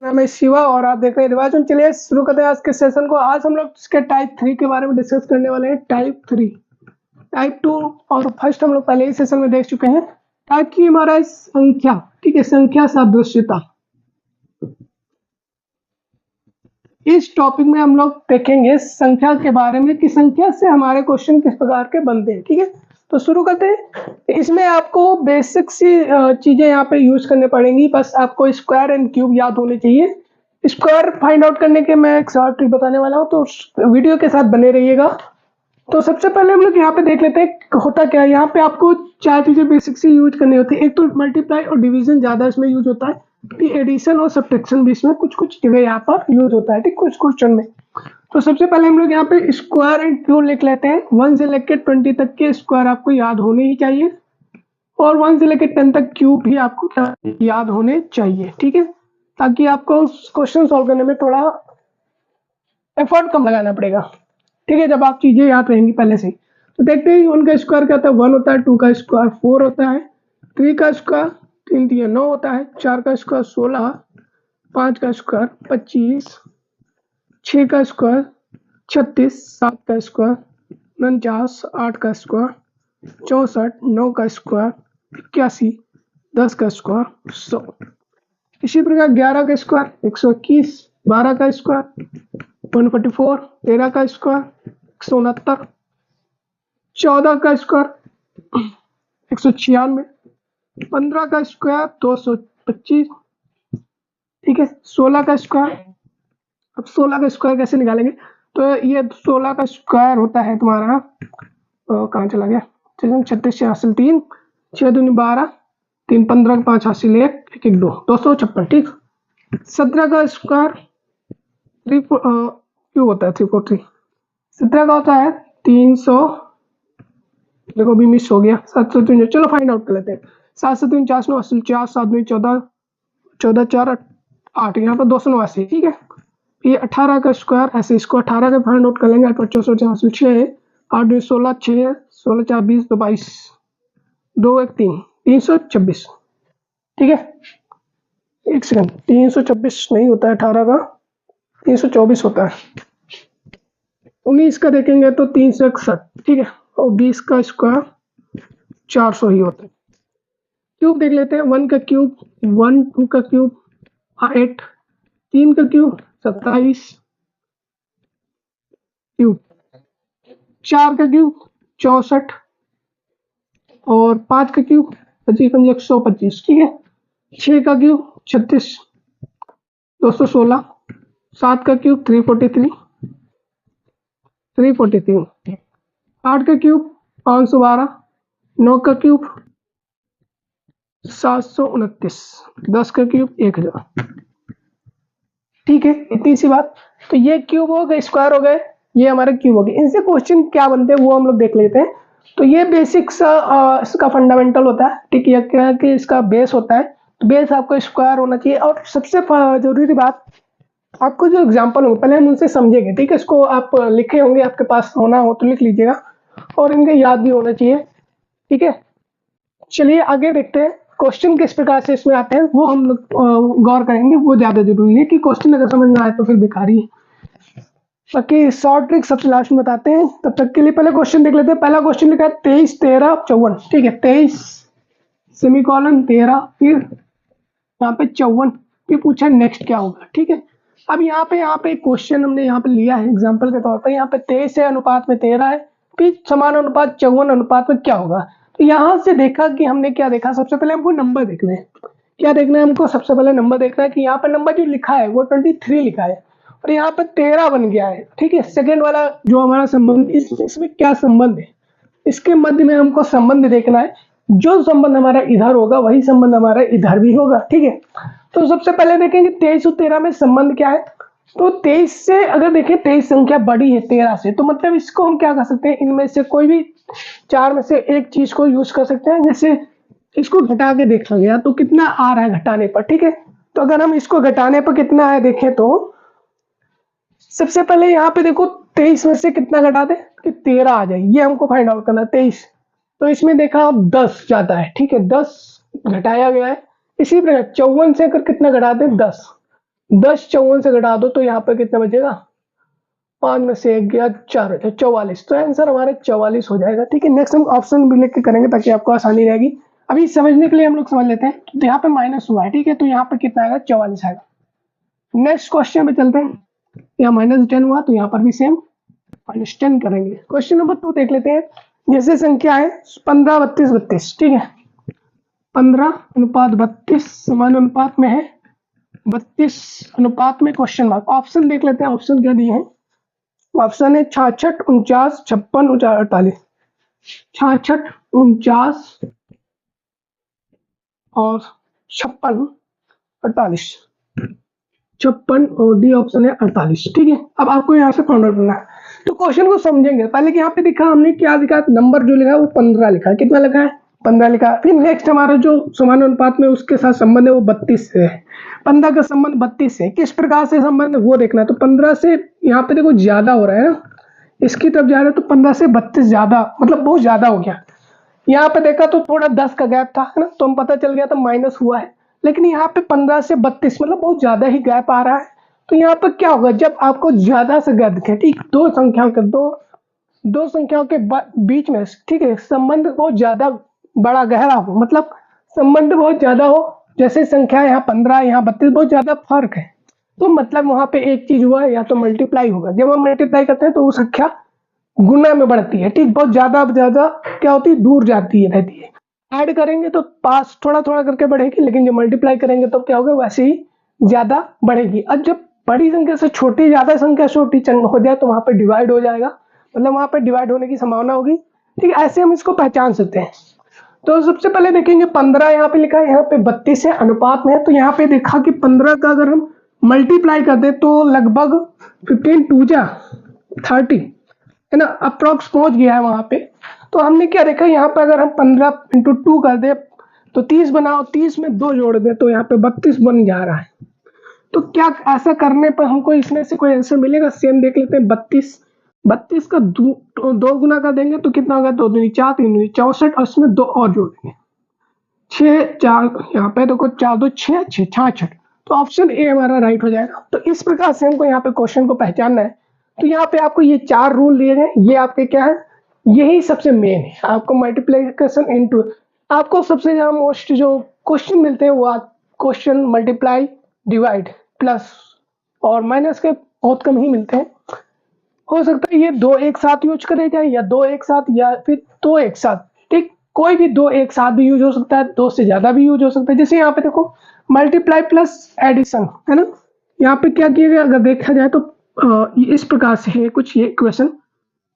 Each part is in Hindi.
नाम है शिवा और आप देख रहे हैं रिवाजन। चलिए शुरू करते हैं आज के सेशन को। आज हम लोग इसके टाइप 3 के बारे में डिस्कस करने वाले हैं। टाइप 3, टाइप 2 और फर्स्ट हम लोग पहले ही सेशन में देख चुके हैं। टाइप 3 हमारा है संख्या, ठीक है, संख्या सादृश्यता। इस टॉपिक में हम लोग देखेंगे संख्या के बारे में कि संख्या से हमारे क्वेश्चन किस प्रकार के बनते हैं, ठीक है। तो शुरू करते हैं। इसमें आपको बेसिक सी चीजें यहाँ पे यूज करने पड़ेंगी। बस आपको स्क्वायर एंड क्यूब याद होने चाहिए। स्क्वायर फाइंड आउट करने के मैं एक शॉर्ट ट्रिक बताने वाला हूँ, तो वीडियो के साथ बने रहिएगा। तो सबसे पहले हम लोग यहाँ पे देख लेते हैं होता क्या है। यहाँ पे आपको चार चीजें बेसिक से यूज करनी होती है। एक तो मल्टीप्लाई और डिवीजन ज्यादा इसमें यूज होता है, एडिशन और सब्ट्रैक्शन भी इसमें कुछ कुछ जगह यहाँ पर यूज होता है, ठीक, कुछ क्वेश्चन में। तो सबसे पहले हम लोग यहाँ पे स्क्वायर एंड क्यूब लिख लेते हैं। 1 से लेकर 20 तक के स्क्वायर आपको याद होने ही चाहिए और 1 से लेकर 10 तक क्यूब भी आपको याद होने चाहिए, ठीक है, ताकि आपको क्वेश्चन सॉल्व करने में थोड़ा एफर्ट कम लगाना पड़ेगा, ठीक है, जब आप चीजें याद रहेंगी पहले से। तो देखते हैं 1 का स्क्वायर क्या होता है। 1 होता है, 2 का स्क्वायर 4 होता है, 3 का स्क्वायर 3 3 9 होता है, 4 का स्क्वायर 16, 5 का स्क्वायर 25, 6 का स्क्वायर 36, 7 का स्क्वायर 49, 8 का स्क्वायर 64, 9 का स्क्वायर 81, 10 का स्क्वायर 100। इसी प्रकार 11 का स्क्वायर 121, 12 का स्क्वायर 144, 13 का स्क्वायर 169, 14 का स्क्वायर 196, 15 का स्क्वायर 225, ठीक है, 16 का स्क्वायर। अब 16 का स्क्वायर कैसे निकालेंगे, तो ये 16 का स्क्वायर होता है तुम्हारा, कहाँ चला गया, 36 से हासिल 3, 6 दूनी 12, 3 15, 5 हासिल 1, 1 1 2, 256, ठीक। 17 का स्क्वायर क्यों होता है 343। 17 का होता है 300, देखो अभी मिस हो गया, 703, चलो फाइंड आउट कर लेते हैं। 7 से 3 4 9 हासिल 4, 7 2 14, 14 4 8, यहाँ पर 289, ठीक है। ये 18 का स्क्वायर, ऐसे इसको 18 का फाइंड आउट कर लेंगे। 8 64 हासिल 6, 8 2 16, 6 16 4 20 2 22, 2 1 3, 326, ठीक है। एक सेकंड, 326 नहीं होता है 18 का, 324 होता है। 19 का देखेंगे तो 361, ठीक है, और 20 का स्क्वायर 400 ही होता है। क्यूब देख लेते हैं। 1 का क्यूब 1, 2 का क्यूब 8, 3 का क्यूब 27 क्यूब, 4 का क्यूब 64 और 5 का क्यूब 25 125, ठीक है। 6 का क्यूब 36 216, 7 का क्यूब 343, 8 का क्यूब 512, 9 का क्यूब 729, 10 का क्यूब 1000, ठीक है। इतनी सी बात। तो ये क्यूब हो गए, स्क्वायर हो गए, ये हमारे क्यूब हो गए। इनसे क्वेश्चन क्या बनते हैं वो हम लोग देख लेते हैं। तो ये बेसिक सा इसका फंडामेंटल होता है, ठीक है, क्या है कि इसका बेस होता है। तो बेस आपको स्क्वायर होना चाहिए। और सबसे जरूरी बात, आपको जो एग्जाम्पल होंगे पहले हम उनसे समझेंगे, ठीक है। इसको आप लिखे होंगे, आपके पास होना हो तो लिख लीजिएगा, और इनके याद भी होना चाहिए, ठीक है। चलिए आगे देखते हैं क्वेश्चन किस प्रकार से इसमें आते हैं, वो हम लोग गौर करेंगे। वो ज्यादा जरूरी है कि क्वेश्चन अगर समझ में आए तो फिर बेकार ही है। बाकी शॉर्ट ट्रिक सबसे लास्ट में बताते हैं। तब तक के लिए पहले क्वेश्चन देख लेते हैं। पहला क्वेश्चन लिखा है 23 13 54, ठीक है, 23 सेमीकोलन 13, फिर यहाँ पे 54, फिर पूछा नेक्स्ट क्या होगा, ठीक है। अब यहाँ पे क्वेश्चन हमने यहाँ पे लिया है एग्जाम्पल के तौर पर। यहाँ पे 23 है अनुपात में 13 है, फिर समान अनुपात 54 अनुपात में क्या होगा। तो यहाँ से देखा कि हमने क्या देखा, सबसे पहले हमको नंबर देखना है। क्या देखना है हमको, सबसे पहले नंबर देखना है कि यहाँ पर नंबर जो लिखा है वो 23 लिखा है और यहाँ पर 13 बन गया है, ठीक है। सेकेंड वाला जो हमारा संबंध, इसमें क्या संबंध है, इसके मध्य में हमको संबंध देखना है। जो संबंध हमारा इधर होगा वही संबंध हमारा इधर भी होगा, ठीक है। तो सबसे पहले देखेंगे 23 और 13 में संबंध क्या है। तो 23 से अगर देखें, 23 संख्या बड़ी है 13 से, तो मतलब इसको हम क्या कर सकते हैं, इनमें से कोई भी 4 में से एक चीज को यूज कर सकते हैं। जैसे इसको घटा के देखा गया तो कितना आ रहा है घटाने पर, ठीक है। तो अगर हम इसको घटाने पर कितना है देखें, तो सबसे पहले यहाँ पे देखो 23 में से कितना घटा दे कि 13 आ जाए, ये हमको फाइंड आउट करना है। 23, तो इसमें देखा अब 10 जाता है, ठीक है, 10 घटाया गया है। इसी प्रकार 54 से अगर कितना घटा दे 10, 10 54 से घटा दो तो यहाँ पे कितना बचेगा, 5 में से 1 गया 4 बचा 44। तो आंसर हमारा 44 हो जाएगा। ठीक है, नेक्स्ट हम ऑप्शन भी लिख के करेंगे ताकि आपको आसानी रहेगी। अभी समझने के लिए हम लोग समझ लेते हैं। तो यहाँ पे माइनस हुआ है, ठीक है, तो यहाँ पे कितना आएगा, 44 आएगा। नेक्स्ट क्वेश्चन पे चलते हैं। यहाँ -10 हुआ तो यहाँ पर भी सेम -10 करेंगे। क्वेश्चन नंबर 2 देख लेते हैं। जैसे संख्या है 15 32 32, ठीक है, 15:32 समान अनुपात में है 32 अनुपात में क्वेश्चन मार्क। ऑप्शन देख लेते हैं, ऑप्शन क्या दिए हैं। ऑप्शन है 66 49 56 48। 66 49 और 56 48, 56 और डी ऑप्शन है 48। ठीक है, अब आपको यहाँ से फाइंड आउट करना है। तो क्वेश्चन को समझेंगे पहले कि यहाँ पे दिखा हमने क्या दिखा, नंबर जो लिखा है वो 15 लिखा है। कितना लिखा है, 15 लिखा है। फिर नेक्स्ट हमारा जो समानुपात में उसके साथ संबंध है वो 32 से है। 15 का संबंध 32 से, किस प्रकार से संबंध है वो देखना। तो 15 से यहाँ पे देखो ज्यादा हो रहा है ना, इसकी तरफ जा रहा है, तो 15 से 32 ज्यादा, मतलब बहुत ज्यादा हो गया। यहाँ पे देखा तो थोड़ा 10 का गैप था, है ना, तो हम पता चल गया था माइनस हुआ है। लेकिन यहाँ पे 15 से 32 मतलब बहुत ज्यादा ही गैप आ रहा है। तो यहाँ पे क्या होगा, जब आपको ज्यादा से गैप दिखे, ठीक, दो संख्याओं के बीच में, ठीक है, संबंध बहुत ज्यादा बड़ा गहरा हो, मतलब संबंध बहुत ज्यादा हो, जैसे संख्या यहाँ 15 यहाँ 32 बहुत ज्यादा फर्क है, तो मतलब वहां पे एक चीज हुआ या तो मल्टीप्लाई होगा। जब हम मल्टीप्लाई करते हैं तो वो संख्या गुना में बढ़ती है, ठीक, बहुत ज्यादा क्या होती है, दूर जाती है, रहती है। ऐड करेंगे तो पास थोड़ा थोड़ा करके बढ़ेगी, लेकिन जब मल्टीप्लाई करेंगे तो क्या होगा, वैसे ही ज्यादा बढ़ेगी। अब जब बड़ी संख्या से छोटी, ज्यादा संख्या छोटी हो जाए तो वहां पे डिवाइड हो जाएगा, मतलब वहां पे डिवाइड होने की संभावना होगी। ठीक, ऐसे हम इसको पहचान सकते हैं। तो सबसे पहले देखेंगे 15 यहाँ पे लिखा है, यहाँ पे 32 है, अनुपात में है। तो यहाँ पे देखा कि 15 का अगर हम मल्टीप्लाई कर दे तो लगभग 15 2 जा 30, है ना, अप्रोक्स पहुंच गया है वहां पे। तो हमने क्या देखा, यहाँ पे अगर हम 15 × 2 कर दे तो 30 बनाओ, 30 में 2 जोड़ दे तो यहाँ पे 32 बन जा रहा है। तो क्या ऐसा करने पर हमको इसमें से कोई आंसर मिलेगा, सेम देख लेते हैं। 32 का दो गुना कर देंगे तो कितना होगा, 2 दूनी 4 3 दूनी 64, और इसमें 2 और जोड़ देंगे 6 4, यहाँ पे देखो 4 2 6 6 66। तो ऑप्शन ए हमारा राइट हो जाएगा। तो इस प्रकार से हमको यहाँ पे क्वेश्चन को पहचानना है। तो यहाँ पे आपको ये 4 रूल दिए गए, ये आपके क्या है, यही सबसे मेन है। आपको मल्टीप्लिकेशन इनटू, आपको सबसे ज्यादा मोस्ट जो क्वेश्चन मिलते हैं वो आप क्वेश्चन मल्टीप्लाई डिवाइड प्लस और माइनस के बहुत कम ही मिलते हैं। हो सकता है ये 2 एक साथ यूज करे जाए, या 2 एक साथ, या फिर 2 एक साथ, ठीक, कोई भी 2 एक साथ भी यूज हो सकता है, 2 से ज्यादा भी यूज हो सकता है। जैसे यहाँ पे देखो मल्टीप्लाई प्लस एडिशन, है ना, यहाँ पे क्या किया गया, अगर देखा जाए तो इस प्रकार से है कुछ ये इक्वेशन,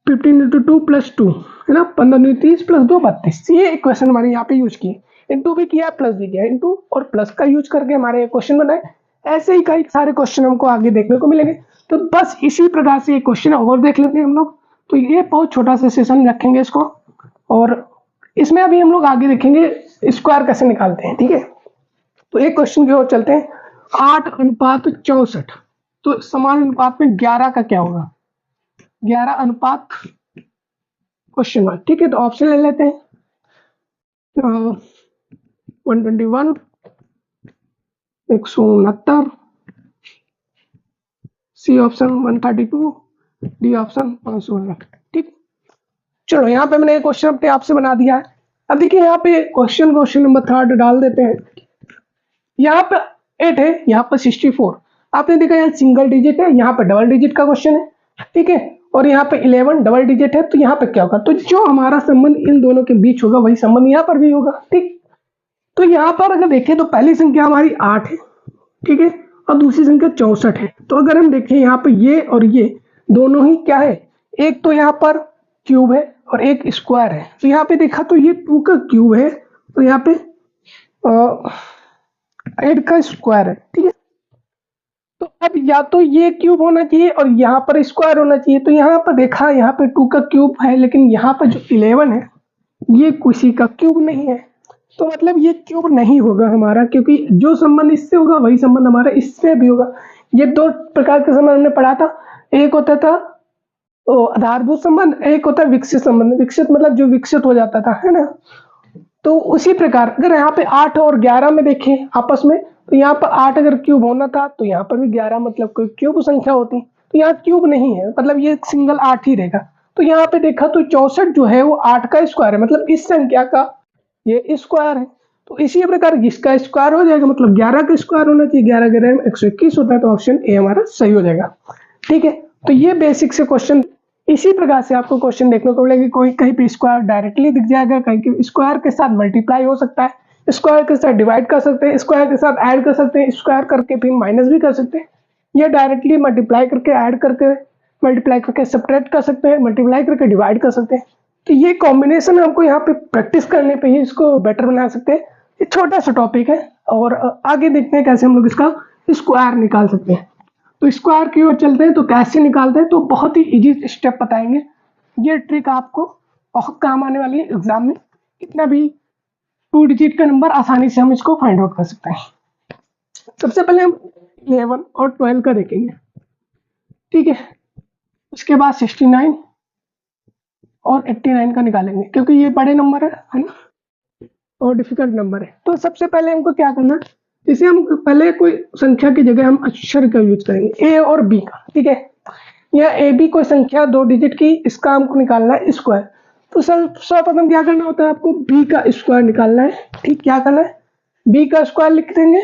15 × 2 + 2, है ना, 15 × 30 + 2 32। ये इक्वेशन हमारे यहाँ पे यूज किए, इंटू भी किया प्लस भी किया, इंटू और प्लस का यूज करके हमारे क्वेश्चन बनाए। ऐसे ही कई सारे क्वेश्चन हमको आगे देखने को मिलेंगे। तो बस इसी प्रकार से एक क्वेश्चन और देख लेते हैं हम लोग। तो ये बहुत छोटा सा सेशन रखेंगे इसको, और इसमें अभी हम लोग आगे देखेंगे स्क्वायर कैसे निकालते हैं। ठीक है, तो एक क्वेश्चन की ओर चलते हैं। 8:64, तो समान अनुपात में 11 का क्या होगा, 11 अनुपात क्वेश्चन मार्क। ठीक है, तो ऑप्शन ले लेते हैं। 121 169, सी ऑप्शन 132, डी ऑप्शन 512। ठीक, चलो यहाँ पे मैंने क्वेश्चन अपने आप से बना दिया है। अब देखिए यहाँ पे क्वेश्चन नंबर 3 डाल देते हैं। यहाँ पे 8 है, यहाँ पर 64। आपने देखा यहाँ सिंगल डिजिट है, यहाँ पे डबल डिजिट का क्वेश्चन है, ठीक है, और यहाँ पे 11 डबल डिजिट है। तो यहाँ पे क्या होगा, तो जो हमारा संबंध इन दोनों के बीच होगा वही संबंध यहाँ पर भी होगा। ठीक, तो यहाँ पर अगर देखें तो पहली संख्या हमारी 8 है, ठीक है, और दूसरी संख्या 64 है। तो अगर हम देखें यहाँ पे ये और ये दोनों ही क्या है, एक तो यहाँ पर क्यूब है और एक स्क्वायर है। तो यहाँ पे देखा तो ये 2 का क्यूब है और यहाँ पे 8 का स्क्वायर है। ठीक है, तो अब या तो ये क्यूब होना चाहिए और यहाँ पर स्क्वायर होना चाहिए। तो यहाँ पर देखा, यहाँ पे 2 का क्यूब है, लेकिन यहाँ पर जो 11 है ये किसी का क्यूब नहीं है। तो मतलब ये क्यूब नहीं होगा हमारा, क्योंकि जो संबंध इससे होगा वही संबंध हमारा इससे भी होगा। ये 2 प्रकार के संबंध हमने पढ़ा था। एक होता था आधारभूत संबंध, एक होता है विकसित संबंध। विकसित मतलब जो विकसित हो जाता था, है ना। तो उसी प्रकार अगर यहाँ पे 8 और 11 में देखें आपस में, तो यहाँ पर 8 अगर क्यूब होना था तो यहाँ पर भी 11 मतलब कोई क्यूब संख्या होती, तो यहाँ क्यूब नहीं है, मतलब ये सिंगल 8 ही रहेगा। तो यहाँ पे देखा तो 64 जो है वो 8 का स्क्वायर है, मतलब इस संख्या का ये स्क्वायर है। तो इसी प्रकार इसका स्क्वायर हो जाएगा, मतलब 11 का स्क्वायर होना चाहिए, 11 ग्राम 121 होता है, तो ऑप्शन ए हमारा सही हो जाएगा। ठीक है, तो ये बेसिक से क्वेश्चन। इसी प्रकार से आपको क्वेश्चन देखने को मिलेगा, कोई कहीं पे स्क्वायर डायरेक्टली दिख जाएगा, कहीं के स्क्वायर के साथ मल्टीप्लाई हो सकता है, स्क्वायर के साथ डिवाइड कर सकते हैं, स्क्वायर के साथ ऐड कर सकते हैं, स्क्वायर करके फिर माइनस भी कर सकते हैं, या डायरेक्टली मल्टीप्लाई करके ऐड करके मल्टीप्लाई करके सब्ट्रैक्ट कर सकते हैं, मल्टीप्लाई करके डिवाइड कर सकते हैं। तो ये कॉम्बिनेशन हमको यहाँ पे प्रैक्टिस करने पे ही इसको बेटर बना सकते हैं। ये छोटा सा टॉपिक है, और आगे देखते हैं कैसे हम लोग इसका स्क्वायर निकाल सकते हैं। तो स्क्वायर की ओर चलते हैं, तो कैसे निकालते हैं, तो बहुत ही इजी स्टेप बताएंगे। ये ट्रिक आपको बहुत काम आने वाली है एग्जाम में, कितना भी 2 डिजिट का नंबर आसानी से हम इसको फाइंड आउट कर सकते हैं। सबसे पहले हम 11 और 12 का देखेंगे, ठीक है। उसके बाद 69 और 89 का निकालेंगे, क्योंकि ये बड़े नंबर है ना, और डिफिकल्ट नंबर है। तो सबसे पहले हमको क्या करना है, इसे हम पहले कोई संख्या की जगह हम अक्षर का यूज करेंगे, ए और बी का, ठीक है। या ए बी कोई संख्या 2 डिजिट की, इसका हमको निकालना है स्क्वायर। तो सर्वप्रथम क्या करना होता है, आपको बी का स्क्वायर निकालना है, ठीक। क्या करना है, बी का स्क्वायर लिख देंगे,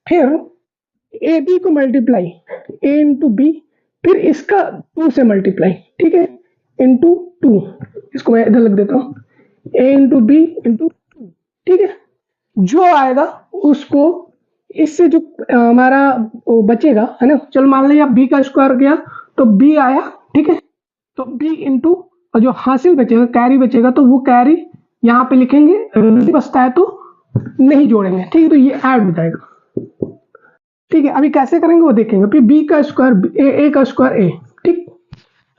फिर ए बी को मल्टीप्लाई ए इंटू बी, फिर इसका 2 से मल्टीप्लाई, ठीक है, इंटू 2, इसको मैं इधर लिख देता हूँ, ए इंटू बी इंटू 2, ठीक है। जो आएगा उसको इससे जो हमारा बचेगा, है ना, चलो मान लिया बी का स्क्वायर गया तो बी आया, ठीक है। तो बी इंटू और जो हासिल बचेगा, कैरी बचेगा, तो वो कैरी यहाँ पे लिखेंगे, बचता है तो नहीं जोड़ेंगे, ठीक है। तो ये ऐड हो जाएगा, ठीक है। अभी कैसे करेंगे वो देखेंगे। फिर बी का स्क्वायर ए का स्क्वायर ए, ठीक।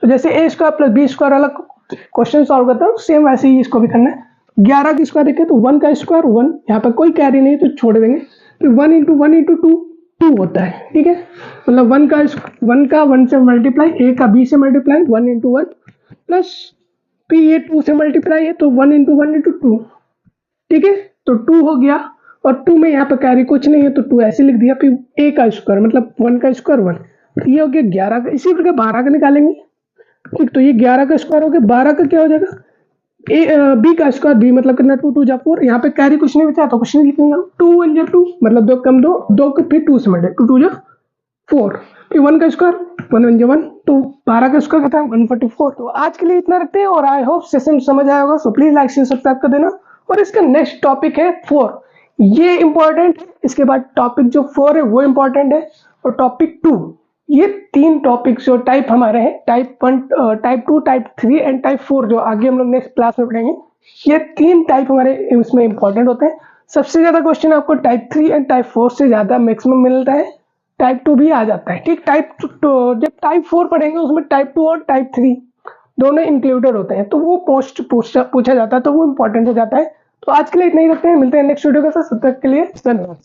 तो जैसे ए स्क्वायर प्लस बी स्क्वायर अलग क्वेश्चन सॉल्व करता हूँ, सेम वैसे ही इसको भी करना है। 11 का स्क्वायर देखें तो 1 का स्क्वायर 1, यहाँ पर कोई कैरी नहीं तो छोड़ देंगे। फिर 1 इंटू 1 इंटू 2 2 होता है, ठीक है। मतलब 1 का 1 से मल्टीप्लाई, ए का बी से मल्टीप्लाई 1 इंटू 1, प्लस फिर ये 2 से मल्टीप्लाई है तो 1 इंटू 1 इंटू 2, ठीक है। तो 2 हो गया, और 2 में यहाँ पर कैरी कुछ नहीं है तो 2 ऐसे लिख दिया। फिर ए का स्क्वायर मतलब 1 का स्क्वायर 1, ये हो गया 11 का। इसी प्रकार 12 का निकालेंगे, ठीक। तो ये 11 का स्क्वायर हो गया, 12 का क्या हो जाएगा, बी का स्क्वायर, बी मतलब कितना 2 2 जा 4, यहाँ पे कैरी कुछ नहीं बचा तो कुछ नहीं लिखेंगे। 2 1 जा 2 मतलब 2 कम 2 2 को फिर 2 से मल्टीप्लाई, 2 2 जा 4, फिर 1 का स्क्वायर 1 1 जा 1, तो 12 का स्क्वायर कितना 144। तो आज के लिए इतना रखते हैं, और आई होप सेशन समझ आया होगा। So please like share subscribe कर देना। और इसका नेक्स्ट टॉपिक है 4, ये इंपॉर्टेंट है। इसके बाद टॉपिक जो 4 है वो इंपॉर्टेंट है, और टॉपिक 2, ये 3 टॉपिक जो टाइप हमारे हैं, type 1 type 2 type 3 and type 4, जो आगे हम लोग नेक्स्ट क्लास में पढ़ेंगे। ये 3 टाइप हमारे इसमें इंपॉर्टेंट होते हैं। सबसे ज्यादा क्वेश्चन आपको टाइप 3 एंड टाइप 4 से ज्यादा मैक्सिमम मिलता है, टाइप 2 भी आ जाता है, ठीक। जब टाइप 4 पढ़ेंगे उसमें टाइप 2 और टाइप 3 दोनों इंक्लूडेड होते हैं, तो वो पूछा जाता है, तो वो इंपॉर्टेंट हो जाता है। तो आज के लिए इतना ही रखते हैं, मिलते हैं नेक्स्ट वीडियो के साथ, तब तक के लिए धन्यवाद।